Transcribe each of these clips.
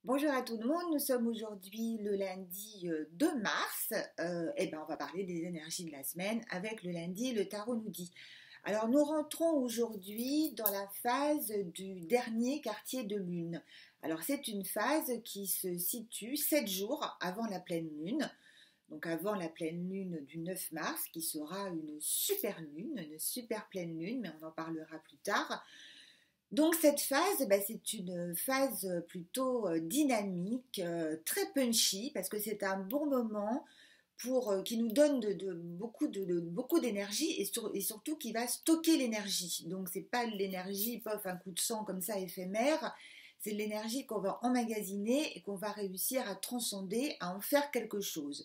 Bonjour à tout le monde, nous sommes aujourd'hui le lundi 2 mars. On va parler des énergies de la semaine avec le lundi, le tarot nous dit. Alors nous rentrons aujourd'hui dans la phase du dernier quartier de lune. Alors c'est une phase qui se situe 7 jours avant la pleine lune, donc avant la pleine lune du 9 mars qui sera une super lune, une super pleine lune, mais on en parlera plus tard. Donc cette phase, c'est une phase plutôt dynamique, très punchy, parce que c'est un bon moment qui nous donne beaucoup d'énergie et surtout qui va stocker l'énergie. Donc c'est pas l'énergie, pof, un coup de sang comme ça éphémère, c'est l'énergie qu'on va emmagasiner et qu'on va réussir à transcender, à en faire quelque chose.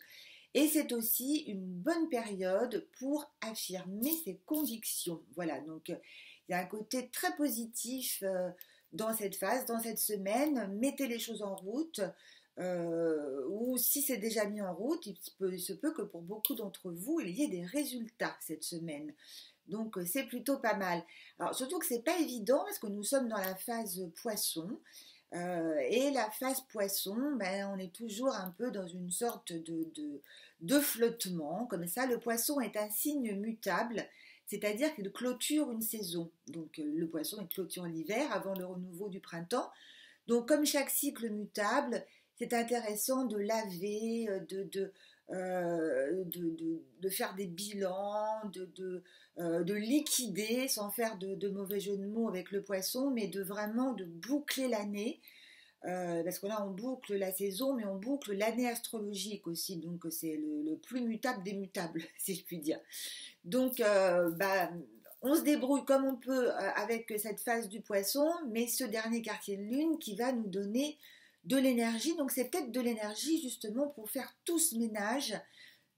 Et c'est aussi une bonne période pour affirmer ses convictions. Voilà, donc il y a un côté très positif dans cette phase, dans cette semaine. Mettez les choses en route, ou si c'est déjà mis en route, il se peut que pour beaucoup d'entre vous, il y ait des résultats cette semaine. Donc c'est plutôt pas mal. Alors surtout que c'est pas évident parce que nous sommes dans la phase poisson. Et la phase poisson, on est toujours un peu dans une sorte de flottement. Comme ça, le poisson est un signe mutable, c'est-à-dire qu'il clôture une saison. Donc le poisson, il clôture l'hiver avant le renouveau du printemps. Donc comme chaque cycle mutable, c'est intéressant de laver, de faire des bilans, de liquider, sans faire de mauvais jeu de mots avec le poisson, mais de boucler l'année. Parce que là, on boucle la saison, mais on boucle l'année astrologique aussi. Donc, c'est le plus mutable des mutables, si je puis dire. Donc, on se débrouille comme on peut avec cette phase du poisson, mais ce dernier quartier de lune qui va nous donner de l'énergie. Donc, c'est peut-être de l'énergie justement pour faire tout ce ménage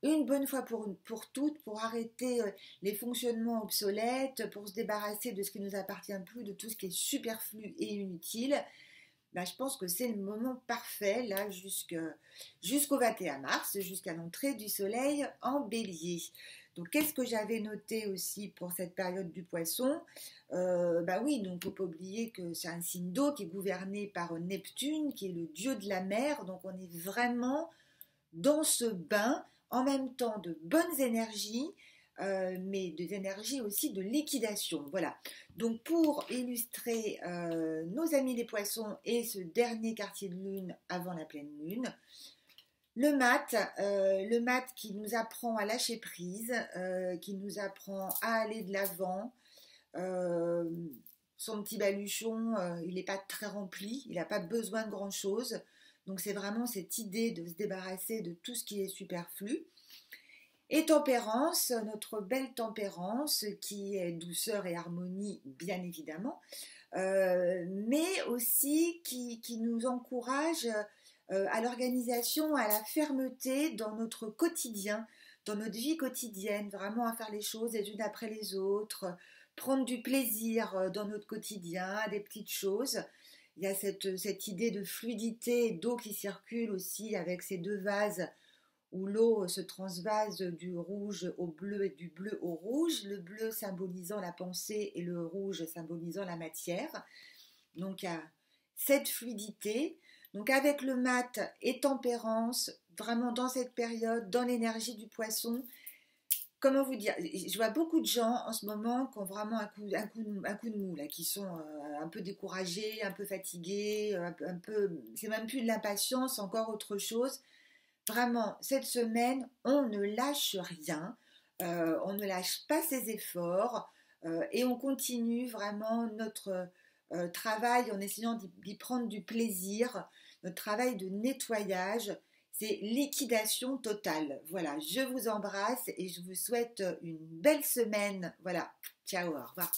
une bonne fois pour toutes, pour arrêter les fonctionnements obsolètes, pour se débarrasser de ce qui ne nous appartient plus, de tout ce qui est superflu et inutile. Je pense que c'est le moment parfait, là, jusqu'au 21 mars, jusqu'à l'entrée du soleil en bélier. Donc, qu'est-ce que j'avais noté aussi pour cette période du poisson? Oui, donc il ne faut pas oublier que c'est un signe d'eau qui est gouverné par Neptune, qui est le dieu de la mer. Donc, on est vraiment dans ce bain, en même temps de bonnes énergies, mais des énergies aussi de liquidation. Voilà. Donc pour illustrer nos amis les poissons et ce dernier quartier de lune avant la pleine lune, le mat qui nous apprend à lâcher prise, qui nous apprend à aller de l'avant. Euh, Son petit baluchon, il n'est pas très rempli, il n'a pas besoin de grand-chose. Donc c'est vraiment cette idée de se débarrasser de tout ce qui est superflu. Et tempérance, notre belle tempérance qui est douceur et harmonie bien évidemment, mais aussi qui nous encourage à l'organisation, à la fermeté dans notre quotidien, dans notre vie quotidienne, vraiment à faire les choses les unes après les autres, prendre du plaisir dans notre quotidien, à des petites choses. Il y a cette idée de fluidité, d'eau qui circule aussi avec ces deux vases où l'eau se transvase du rouge au bleu et du bleu au rouge, le bleu symbolisant la pensée et le rouge symbolisant la matière. Donc il y a cette fluidité. Donc avec le mat et tempérance, vraiment dans cette période, dans l'énergie du poisson, comment vous dire, je vois beaucoup de gens en ce moment qui ont vraiment un coup de mou, là, qui sont un peu découragés, un peu fatigués, c'est même plus de l'impatience, encore autre chose. Vraiment, cette semaine, on ne lâche rien, on ne lâche pas ses efforts et on continue vraiment notre travail en essayant d'y prendre du plaisir, notre travail de nettoyage, c'est liquidation totale. Voilà, je vous embrasse et je vous souhaite une belle semaine. Voilà, ciao, au revoir.